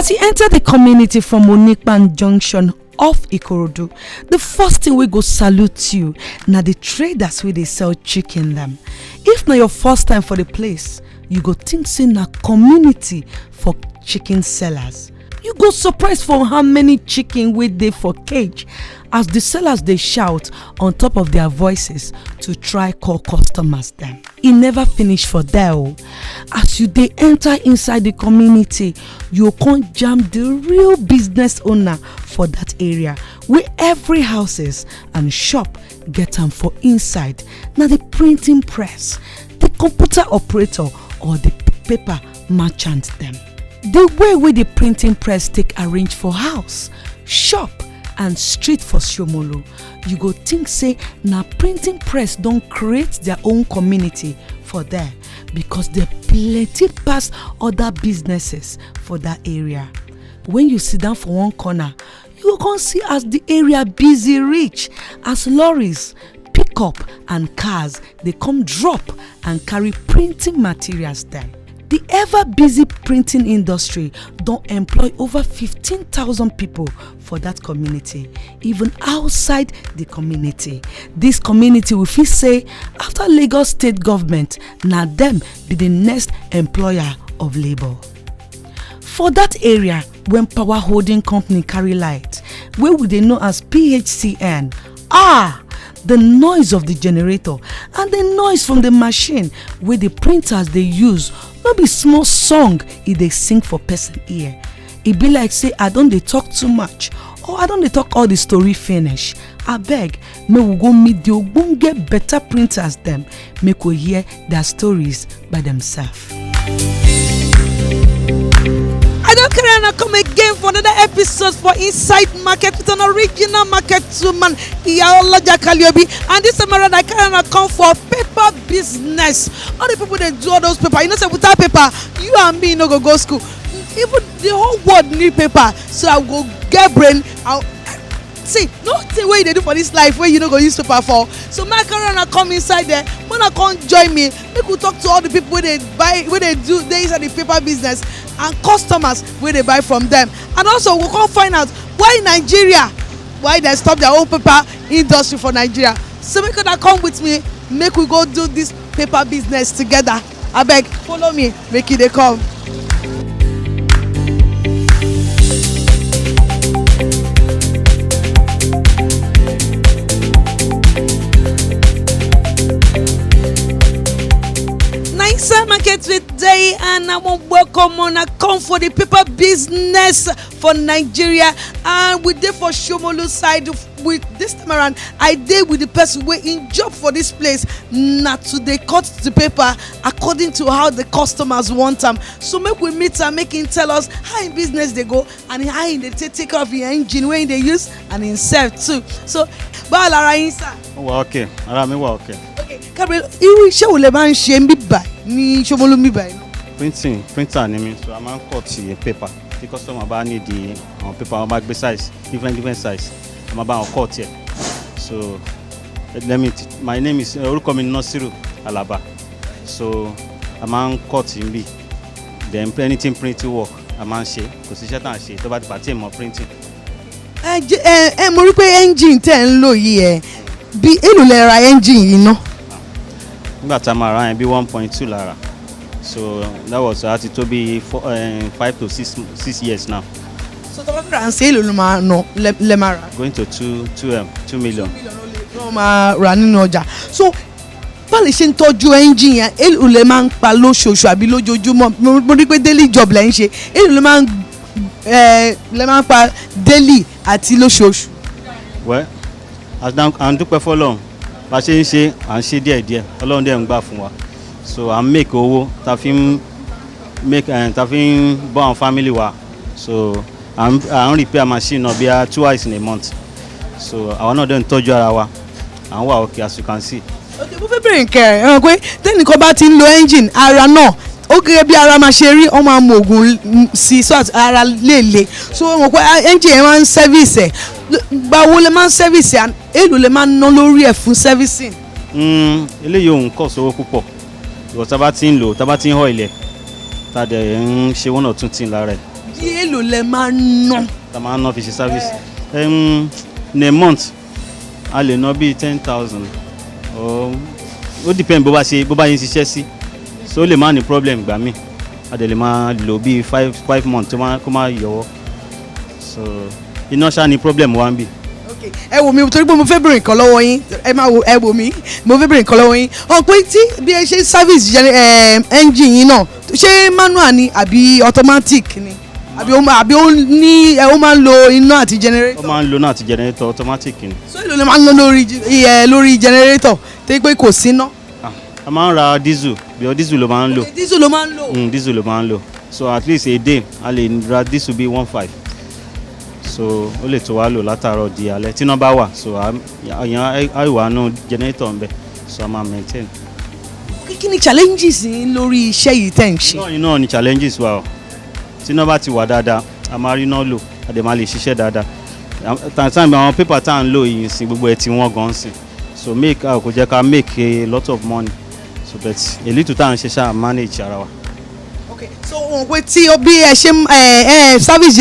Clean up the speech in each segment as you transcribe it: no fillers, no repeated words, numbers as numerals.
As you enter the community from Onikpan Junction off Ikorodu, the first thing we go salute you na the traders wey dey sell chicken them. If na your first time for the place, you go think say na community for chicken sellers. You go surprised for how many chicken wey dey for cage as the sellers dey shout on top of their voices to try call customers them. E never finish for there o. As you dey enter inside the community, you con jam the real business owner for that area where every houses and shop get am for inside. Na the printing press, the computer operator or the paper merchant them. The way wey the printing press take arrange for house, shop and street for Shomolu, you go think say na printing press don create their own community for there because there plenty pass other businesses for that area. When you sit down for one corner, you go see as the area busy reach as lorries, pickup and cars they come drop and carry printing materials there. The ever busy printing industry don employ over 15,000 people for that community, even outside the community. This community we fit say after Lagos state government, na them be the next employer of labor. For that area, when power holding company carry light, wey we dey know as PHCN, the noise of the generator and the noise from the machine wey the printers dey use no be small song e dey sing for person ear. E be like say I don dey talk too much or I don dey talk all the story finish. Abeg, make we go meet the ogbonge better printers them, make we hear their stories by themselves. I don't carry on come again for another episode for Inside Market with an original market woman, Iyaloja Kaliobi. And this time around, I carry on come for paper business. All the people that do all those paper, you know, say without paper, you and me no go school. Even the whole world need paper. So I go get brain. See, nothing way they do for this life where you no go use paper for. So my carry on come inside there. When I come join me, we could talk to all the people where they buy, where they do they inside the paper business, and customers where they buy from them. And also we can find out why Nigeria, why they stop their own paper industry for Nigeria. So make that come with me, make we go do this paper business together. I beg, follow me, make it they come. Market today, and I want welcome on. I come for the paper business for Nigeria, and we dey for Shomolu side. With this time around, I did with the person wey in job for this place. Not to they cut the paper according to how the customers want them. So make we meet and make him tell us how in business they go and how in they take care of the engine wey they use and in serve too. So, báwo lára yín sir? Wa okay, ara mi wa okay. Okay, Gabriel, irú iṣẹ́ wo lẹ máa ń ṣe ń bí báyìí ní Shomolu ń bí báyìí? Printer ni mi, so I máa ń cut the paper. The customer bá need the paper, wọ́n bá gbé size, different size. I'm about to cut here. So my name is orúkọ mi Nasiru Alaba. So I'm on cut in B. Then anything printing work I'm on ṣe. Kò sí iṣẹ́ tá ń ṣe tó bá ti pàtẹ́ mọ́ printing. Mo rí pé engine tẹ́ ń lò yìí ẹ bí èlò lẹ ra engine yìí ná. Nígbà tá a máa ra yẹn bí 1.2 lára. So that was àti tó bí 5 to 6 years now. So the France èlò ló máa ná lẹ máa rà. Going to 2 million. Ló máa rà nínú ọjà. So bá lè ṣe ń tọ́jú engine yẹn èlò lẹ máa ń pa lóṣooṣù àbí lójoojúmọ́. Mo rí pé daily job lẹ ń ṣe. Èlò lẹ máa ń pa daily àti lóṣooṣù. Well, à ń dúpẹ́ fọ́lọ́run. Bá ṣe ń ṣe à ń ṣe díẹ̀díẹ̀. Ọlọ́run dẹ̀ ń gbà fún wa. So à ń make owó tá fi ń bọ́ àwọn family wa. So I don't repair machine no be twice in a month. So I want them tọ́jú ara wa. And we are okay as you can see. Okay, mo fẹ́ bẹ̀rẹ̀ nǹkan pé tẹ́nìkan bá ti ń lo engine ara náà ó gẹ́gẹ́ bí ara máa ṣe rí ó máa mọ ògùn sí so ara lè so mo pé engine yẹn máa ń service ẹ̀ gbàwo lè máa ń service ẹ̀ èlò lè máa ń ná lórí ẹ̀ fún servicing. Eléyìí òun kọ̀ sówó púpọ̀ ìwọ tá bá ti ń lò tá bá ti ń họ́ ilẹ̀ tá dẹ̀ ń ṣe one or two things lára ẹ̀ bí èlò lẹ máa ń ná. ta máa ń ná fi ṣe service in a month a lè ná bíi 10,000 ó depend bó bá yín ṣiṣẹ́ sí so ó lè má ní problem gbà mí a dẹ̀ lè máa lò bíi 5 months kó má yọwọ́ so iná ṣáà ní problem wa ń bì. ẹ wò mí torí pé mo fẹ́ bèrè nǹkan lọ́wọ́ yín ẹ wò mí mo fẹ́ bèrè nǹkan lọ́wọ́ yín pé tí bí ẹ ṣe service engine yín náà ṣé manual ni àbí automatic ni àbí ó máa ń lo iná àti generator. ó máa ń lo iná àti generator automatic ni. so èlò lè máa ń ná lórí generator tó pé kò sí ná. a máa ń ra diesel bí diesel ló máa ń lò. diesel ló máa ń lò. diesel ló máa ń lò so at least a day a lè ra diesel bíi 1.5 so ó lè tó wá lò látàárọ̀ di alẹ́ tí iná bá wà so àyàn àìwá nù generator ń bẹ so a máa maintain. kí ni challenges lórí iṣẹ́ yìí tẹ̀ ń ṣe. náà ni challenges wa o tí iná bá ti wà dáadáa a máa rí iná lò a dẹ̀ máa lè ṣiṣẹ́ dáadáa tàǹtàǹ àwọn pépà tá à ń lò yìí sí gbogbo ẹ̀ tí wọ́n gan sí so kò jẹ́ ká make a lot of money so but èlì tó tá à ń ṣe ṣáà manage ara wa. so wọn pe tí bí ẹ ṣe service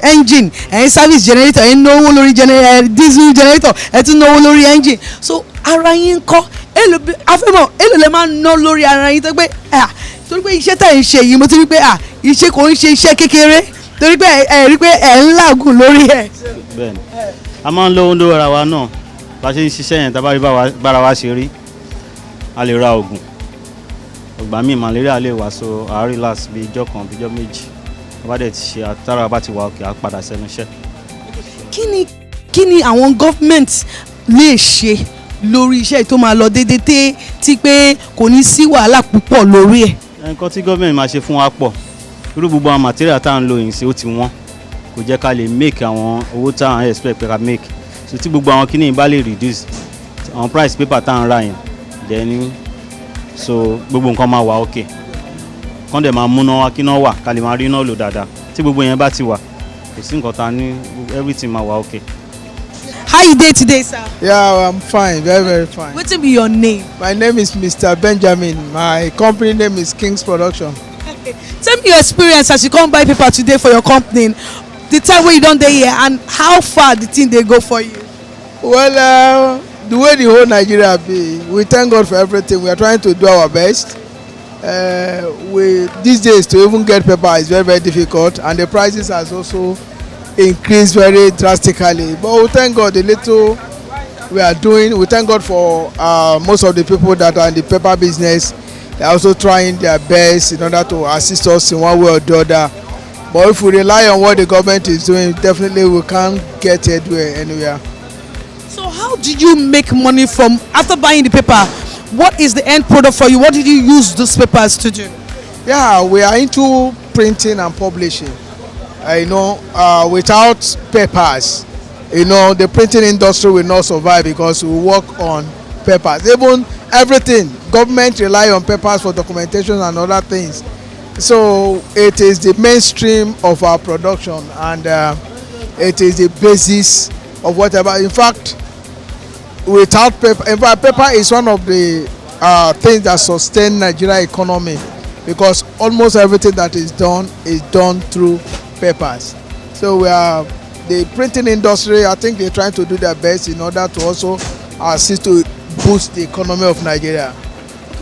engine service generator ẹ náwó lórí diesel generator ẹ tún náwó lórí engine so ara yín kọ́ èlò lè máa ná lórí ara yín tó pé torí pé iṣẹ́ tẹ̀ ń ṣe yìí mo ti rí pé iṣẹ́ kò ń ṣe iṣẹ́ kékeré torí pé ẹ rí pé ẹ ń làágùn lórí ẹ̀. bẹ́ẹ̀ni a máa ń lówó lórí ara wa náà bá a ṣe ń ṣiṣẹ́ yẹn tá a bá rí bára wa ṣe rí a lè ra oògùn ìgbà míì malaria lè wá so a relax bí ijọ́ kan bí ijọ́ méjì bá dẹ̀ ti ṣe àtàrà bá ti wà òkè á padà sẹ́nu iṣẹ́. kí ni àwọn government lè ṣe lórí iṣẹ́ tó máa lọ déédéé tí pé kò ní sí wàhálà púpọ̀ lórí ẹ̀. nǹkan tí government máa ṣe fún wa pọ̀ irú gbogbo àwọn material tá à ń lò yìí sí ó ti wọ́n kò jẹ́ ká lè make àwọn owó tá à ń expect pé ká make so tí gbogbo àwọn kíní bá lè reduce àwọn price paper tá à ń rà yẹn then so gbogbo nǹkan máa wà okay kán dẹ̀ máa múná wá kíná wà ká lè máa rí iná lò dáadáa tí gbogbo yẹn bá ti wà kò sí nǹkan tá a ní everything máa wà okay. How you dey today, sir? Yeah, I'm fine, very, very fine. What be your name? My name is Mr. Benjamin. My company name is King's Production. Okay. Tell me your experience as you come buy paper today for your company. The time when you don dey here and how far the thing dey go for you. Well, the way the whole Nigeria be, we thank God for everything. We are trying to do our best. These days to even get paper is very, very difficult, and the prices has also increased very drastically, but we thank God the little we are doing. We thank God for most of the people that are in the paper business. They are also trying their best in order to assist us in one way or the other, but if we rely on what the government is doing, definitely we can't get anywhere. So how did you make money from after buying the paper? What is the end product for you? What did you use those papers to do? Yeah, we are into printing and publishing. Without papers, the printing industry will not survive because we work on papers. Even everything, government rely on papers for documentation and other things. So it is the mainstream of our production, and it is the basis of whatever. In fact, without paper, in fact, paper is one of the things that sustain Nigeria economy, because almost everything that is done through papers. So the printing industry, I think they're trying to do their best in order to also assist to boost the economy of Nigeria.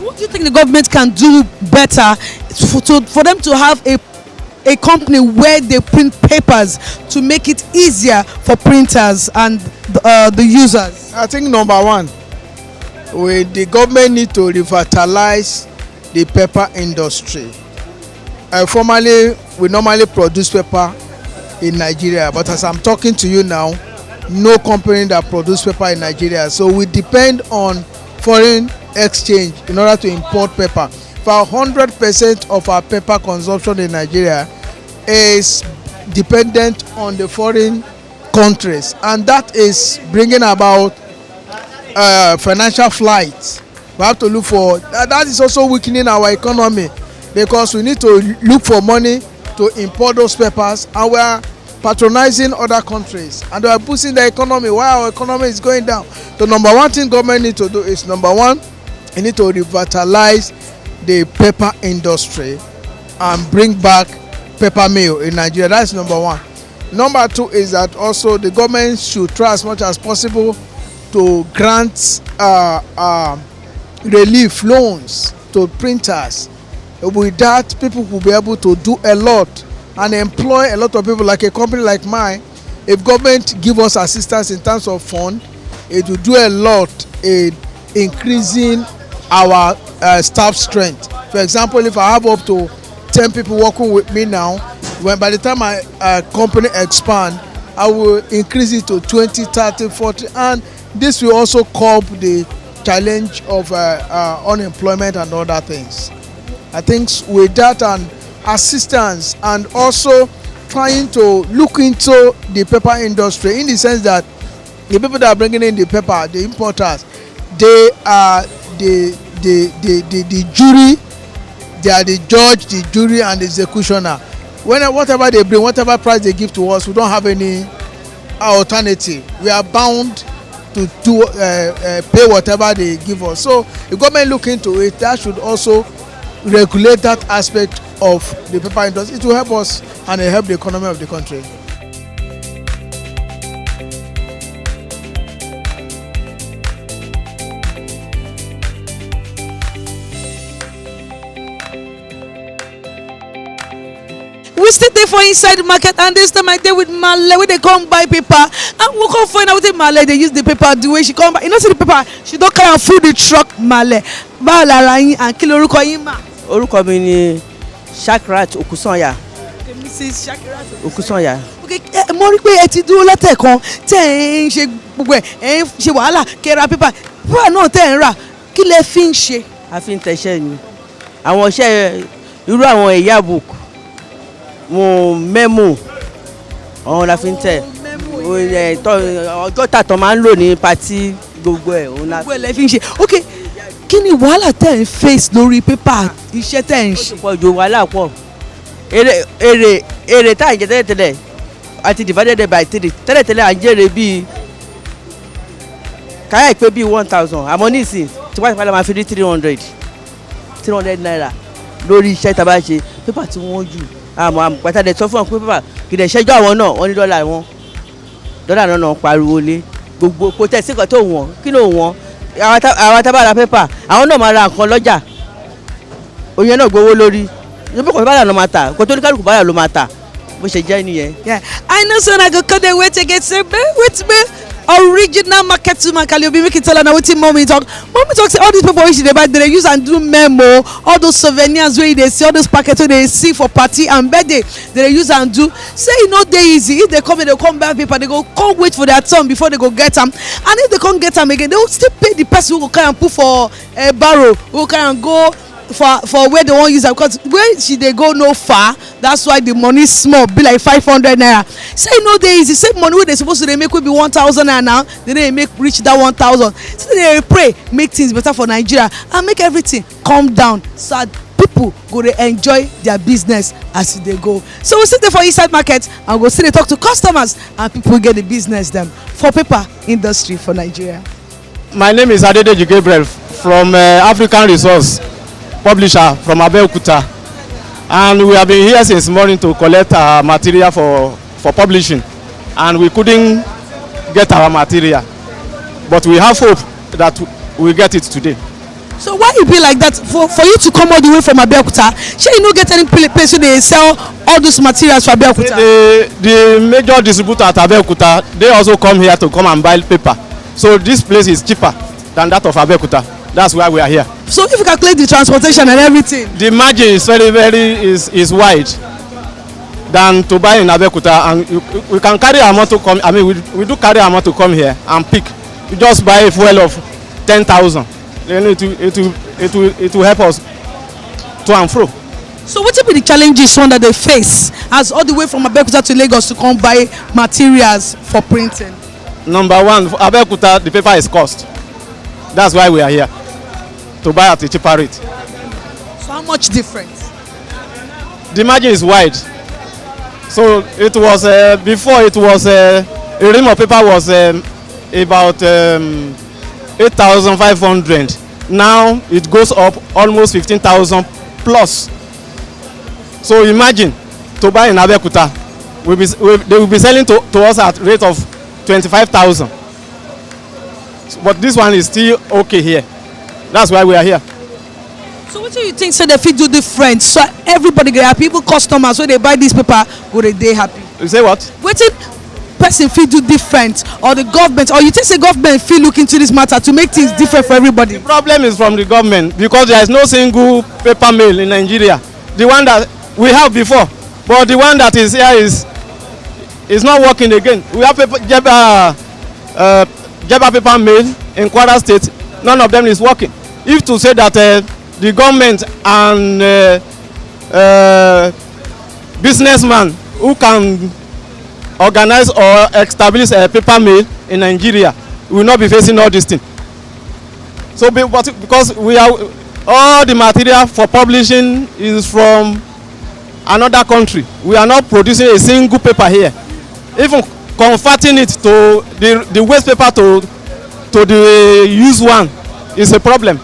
What do you think the government can do better for them to have a company where they print papers to make it easier for printers and the users? I think number one, the government need to revitalize the paper industry. Formerly, we normally produce paper in Nigeria, but as I'm talking to you now, no company that produce paper in Nigeria. So we depend on foreign exchange in order to import paper. For 100% of our paper consumption in Nigeria is dependent on the foreign countries, and that is bringing about financial flight. We have to look for that is also weakening our economy, because we need to look for money to import those papers, and we are patronizing other countries and we are boosting the economy while our economy is going down. The number one thing government need to do is, number one, you need to revitalize the paper industry and bring back paper mill in Nigeria. That's number one. Number two is that also the government should try as much as possible to grant relief loans to printers. With that, people will be able to do a lot and employ a lot of people. Like a company like mine, if government give us assistance in terms of fund, it will do a lot in increasing our staff strength. For example, if I have up to 10 people working with me now, when by the time my company expand, I will increase it to 20, 30, 40, and this will also curb the challenge of unemployment and other things. I think with that and assistance, and also trying to look into the paper industry in the sense that the people that are bringing in the paper, the importers, they are the jury, they are the judge, the jury, and the executioner. Whatever they bring, whatever price they give to us, we don't have any alternative. We are bound to pay whatever they give us. So the government look into it, that should also regulate that aspect of the paper industry. It will help us and help the economy of the country. We still there for inside the market, and this time I dey with Male wey dey come buy paper, and we come find out wetin Male dey use the paper the way she come buy. You know see the paper, she don carry am full the truck. Male, báwo lára yín and kí lorúkọ yín mà? Orúkọ mi ni Shakirat Okusanya. Mrs. Shakirat Okusanya. Okay, mo rí pé ẹ ti dúró látẹ̀kan tẹ́ ẹ ń ṣe gbogbo ẹ̀ ń ṣe wàhálà kẹ́ra pépà náà tẹ́ ẹ ń rà, kí lẹ fi ń ṣe? A fi ń tẹ̀ṣẹ́ ni. Àwọn iṣẹ́ irú àwọn ẹ̀yà book, mo memo, ọ̀hún la fi ń tẹ̀. Ọjọ́ tàtọ̀ máa ń lò ní pati gbogbo ẹ̀. Gbogbo ẹ̀ lẹ fi ń ṣe. Okay, kí ni wàhálà tẹ́ ẹ ń face lórí pépà iṣẹ́ tẹ́ ẹ ń ṣe? Pọ̀ ju wàhálà pọ̀. Èrè tá à ń jẹ tẹ́lẹ̀tẹ́lẹ̀ àti divided by 3. Tẹ́lẹ̀tẹ́lẹ̀ à ń jèrè bíi káyà ìpè bíi 1000, àmọ́ nísìnyí tipátipá la máa fi rí 300 naira lórí iṣẹ́ tá a bá ṣe. Pépà tí wọ́n jù àmọ́ pàtàkì sọ fún wọn pé pépà kì í ṣẹ́jọ́ àwọn náà wọ́n ní dọ́là náà pariwo lé gbogbo kò tẹ̀ sí nǹkan tó wọ̀n kí ló wọ̀n àwọn tá a bá ra pépà àwọn náà máa ra nǹkan lọ́jà òye náà gbowó lórí ibi kò bá rà ló máa tà kò tó ní kálukú bá rà ló máa tà bó ṣe jẹ́ nìyẹn. I know so na go come dey wait again say wait me original market woman Kaliobi make it tell her na wetin mommy talk say all these people wey she dey buy dey use and do memo, all those souvenirs wey you dey see, all those packets wey dey see for party and birthday dey use and do, say e no dey easy. If they come buy paper, they go come wait for their turn before they go get am, and if they come get am again, they go still pay the person who go carry am put for barrow, who go carry am go for where they wan use am, because where she dey go no far, that's why the money small, be like 500 naira. Say e no dey easy. Say money wey dey suppose to dey make wey be 1000 naira now, they dey make reach that 1000. So they pray make things better for Nigeria and make everything calm down so that people go dey enjoy their business as they go. So we sit there for inside market and go still dey talk to customers and people get the business them for paper industry for Nigeria. My name is Adedeji Gabriel from African Resource Publisher from Abeokuta, and we have been here since morning to collect our material for publishing, and we couldn't get our material, but we have hope that we get it today. So why it be like that for you to come all the way from Abeokuta? Shey you no get any place where they sell all those materials for Abeokuta? The major distributor at Abeokuta, they also come here to come and buy paper, so this place is cheaper than that of Abeokuta. That's why we are here. So if you calculate the transportation and everything, the margin is very wide than to buy in Abeokuta, and we can carry our motor come. I mean, we do carry our motor come here and pick. You just buy a fuel of 10,000. Then it will help us to and fro. So what will be the challenges one that they face as all the way from Abeokuta to Lagos to come buy materials for printing? Number one, for Abeokuta, the paper is cost. That's why we are here, to buy at a cheaper rate. So how much difference? The margin is wide. So it was before it was a ream of paper was about 8,500. Now it goes up almost 15,000 plus. So imagine to buy in Abeokuta, they will be selling to us at rate of 25,000. But this one is still okay here. That's why we are here. So what do you think say they fit do different so everybody get happy, people customers when they buy this paper go they happy? You say what? Wetin person fit do different, or the government, or you think say government fit look into this matter to make things different for everybody? The problem is from the government because there is no single paper mill in Nigeria. The one that we have before, but the one that is here is not working again. We have Jeba paper mill in Kwara State. None of them is working. If to say that the government and businessman who can organize or establish a paper mill in Nigeria will not be facing all this thing. So because we are all the material for publishing is from another country, we are not producing a single paper here. Even converting it to the waste paper to the used one is a problem.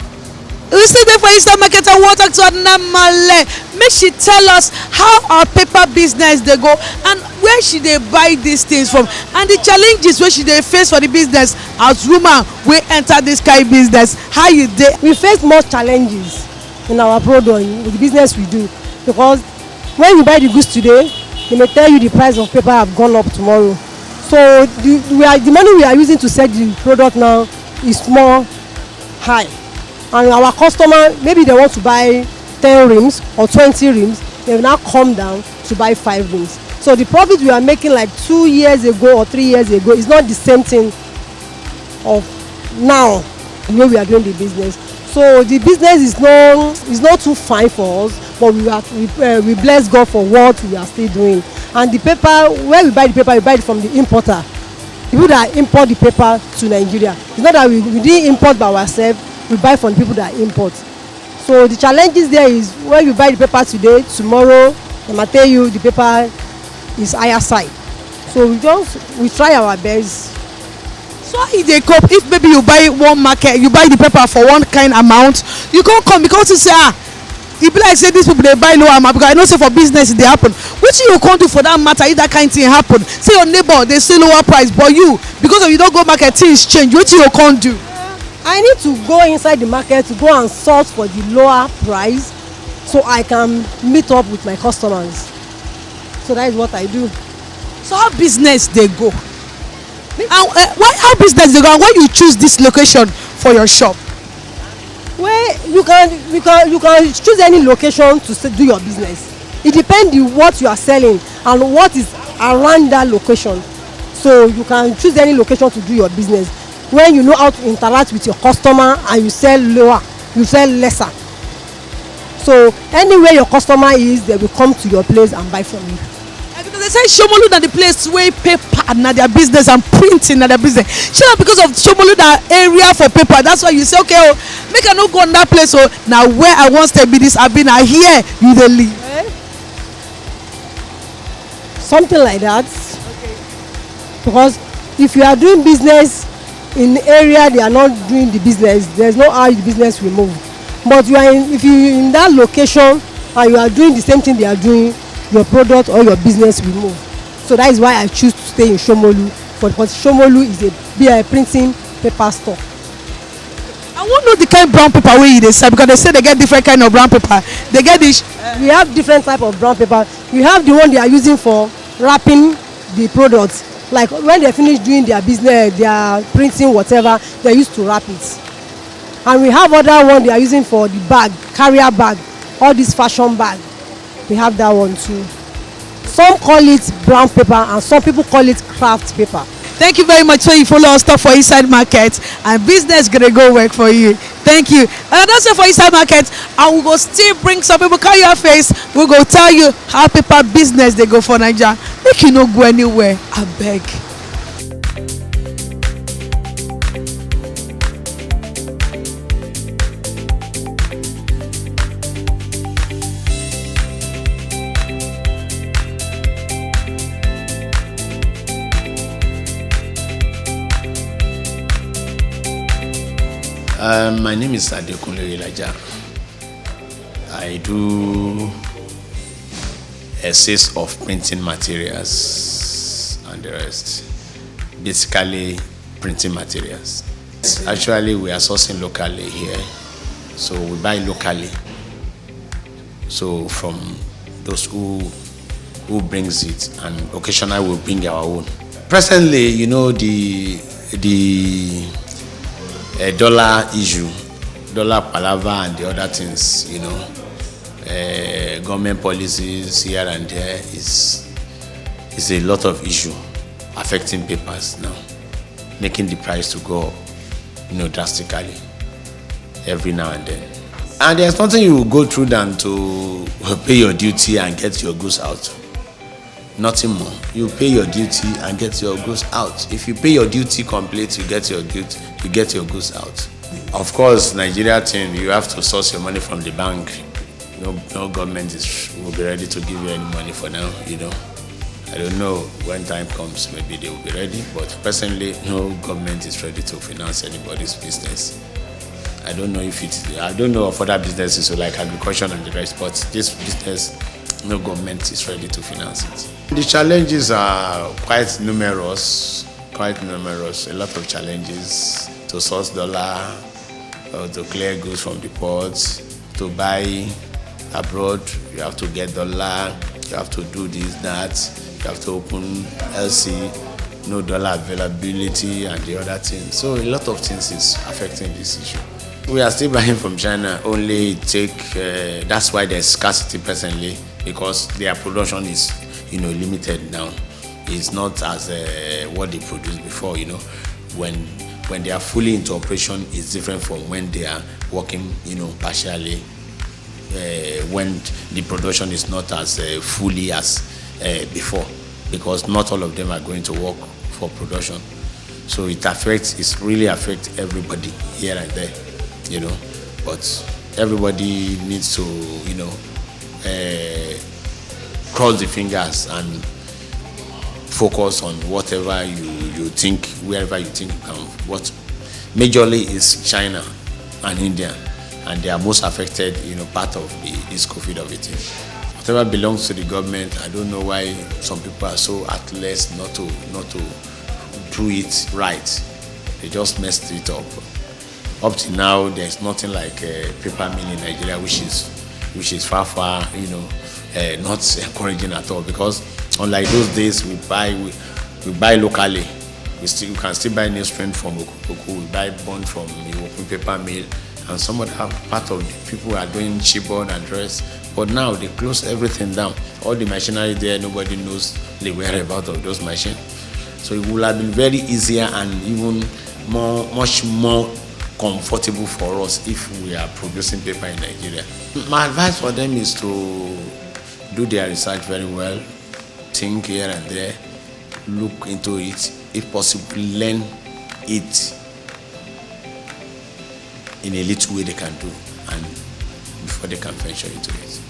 We see there for Eastern Market and water to Anamale. Make she tell us how our paper business they go and where should they buy these things from and the challenges where should they face for the business as woman we enter this kind of business. How you dey? We face more challenges in our product with the business we do because when you buy the goods today, they may tell you the price of paper have gone up tomorrow. So the money we are using to sell the product now is more high. And our customer, maybe they want to buy 10 rims or 20 rims, they will now come down to buy 5 rims. So the profit we are making like 2 years ago or 3 years ago is not the same thing of now, the way we are doing the business. So the business is not too fine for us, but we bless God for what we are still doing. And the paper, where we buy the paper, we buy it from the importer. The people that import the paper to Nigeria. It's not that we didn't import by ourselves. We buy from the people that import. So the challenges there is when you buy the paper today, tomorrow they might tell you the paper is higher side. So we try our best. So how you dey cope if maybe you buy one market, you buy the paper for one kind amount, you can't come because you say e be like say these people dey buy low amount because I know say for business e dey happen. Wetin you come do for that matter if that kind thing happen? Say your neighbor dey sell lower price but you because of you don go market things change, wetin you come do? I need to go inside the market to go and source for the lower price so I can meet up with my customers. So that is what I do. So how business dey go? And how business dey go and why you choose this location for your shop? Well, you can choose any location to do your business. It depends on what you are selling and what is around that location. So you can choose any location to do your business. When you know how to interact with your customer and you sell lower, you sell lesser. So anywhere your customer is, they will come to your place and buy from you. Because they say Shomolu na the place where paper na their business and printing na their business. Sure, because of Shomolu na area for paper, that's why you say okay, oh, make I no go on that place. Oh, now where I want to be this, I been here you dey live. Something like that. Okay. Because if you are doing business in the area they are not doing the business, there's no how the business will move. But if you in that location and you are doing the same thing they are doing, your product or your business will move. So that is why I choose to stay in Shomolu, because Shomolu is a printing paper store. I want to know the kind of brown paper wey you dey sell because they say they get different kind of brown paper. They get this. We have different type of brown paper. We have the one they are using for wrapping the products. Like when they finish doing their business, they are printing whatever, they used to wrap it. And we have other one they are using for the bag, carrier bag, all this fashion bag. We have that one too. Some call it brown paper and some people call it craft paper. Thank you very much. So you follow us for Inside Market and business gonna go work for you. Thank you. And that's it for Inside Market. And we go still bring some people, call your face. We go tell you how paper business they go for Nigeria. Make you no go anywhere. I beg. My name is Adekunle Elijah. I do sales of printing materials and the rest. Basically, printing materials. Actually, we are sourcing locally here, so we buy locally. So from those who brings it, and occasionally we bring our own. Presently, you know, the dollar issue, dollar palaver and the other things, you know, government policies here and there is a lot of issue affecting papers now, making the price to go up, you know, drastically every now and then. And there's nothing you will go through than to pay your duty and get your goods out. Nothing more. You pay your duty and get your goods out. If you pay your duty complete, you get your duty, you get your goods out. Of course, Nigeria thing, you have to source your money from the bank. No government will be ready to give you any money for now, you know. I don't know when time comes, maybe they will be ready, but personally, no government is ready to finance anybody's business. I don't know of other businesses like agriculture and the rest, but this business, no government is ready to finance it. The challenges are quite numerous, a lot of challenges to source dollar, to clear goods from the ports, to buy abroad, you have to get dollar, you have to do this, that, you have to open LC, no dollar availability and the other things. So a lot of things is affecting this issue. We are still buying from China, only that's why there's scarcity presently, because their production is, you know, limited now. It's not as what they produced before, you know. When they are fully into operation, it's different from when they are working, you know, partially. When the production is not as fully as before, because not all of them are going to work for production. So it really affects everybody here and there, you know. But everybody needs to, you know, cross the fingers and focus on whatever you think, wherever you think you can. What majorly is China and India, and they are most affected, you know, part of this COVID-19. Whatever belongs to the government, I don't know why some people are so heartless not to do it right. They just messed it up. Up to now, there's nothing like a paper mill in Nigeria, which is far, you know, not encouraging at all. Because unlike those days, we buy locally. We can still buy newsprint from Okuku. We buy bond from the open paper mill, and some other part of the people are doing chipboard and rest. But now they close everything down. All the machinery there, nobody knows the whereabouts of those machines. So it would have been very easier and even much more comfortable for us if we are producing paper in Nigeria. My advice for them is to do their research very well, think here and there, look into it, if possible, learn it in a little way they can do, and before they can venture into it.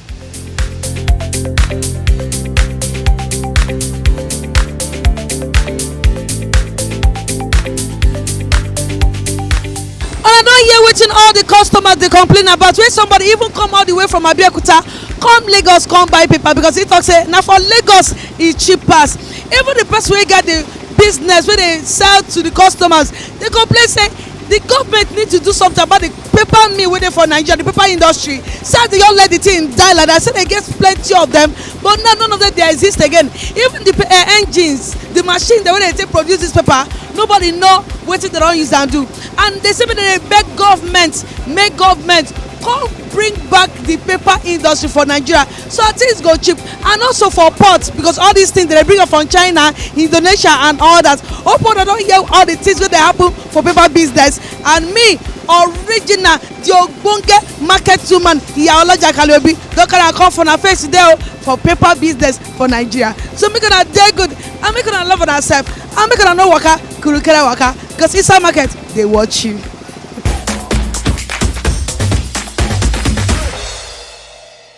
I don't hear wetin all the customers they complain about. When somebody even come all the way from Abeokuta, come Lagos, come buy paper, because he talk say now for Lagos it cheap pass. Even the person wey get the business wey they sell to the customers, they complain say the government need to do something about the paper mill wey dey for Nigeria, the paper industry. Say they don't let the thing die like that. Say they get plenty of them, but now none of them they exist again. Even the engines, the machine, the way they take produce this paper, nobody know wetin they don use and do. And they say they beg government, make government come bring back the paper industry for Nigeria, so things go cheap. And also for ports, because all these things they bring up from China, Indonesia and all that. Hope I don't hear all the things wey dey happen for paper business. And me, original, the ogbonge market woman, Iyawoloja Kalobi, don carry come for na face today for paper business for Nigeria. So make una dey good and make una love una self and make una no waka kurukere waka, because inside market they watch you.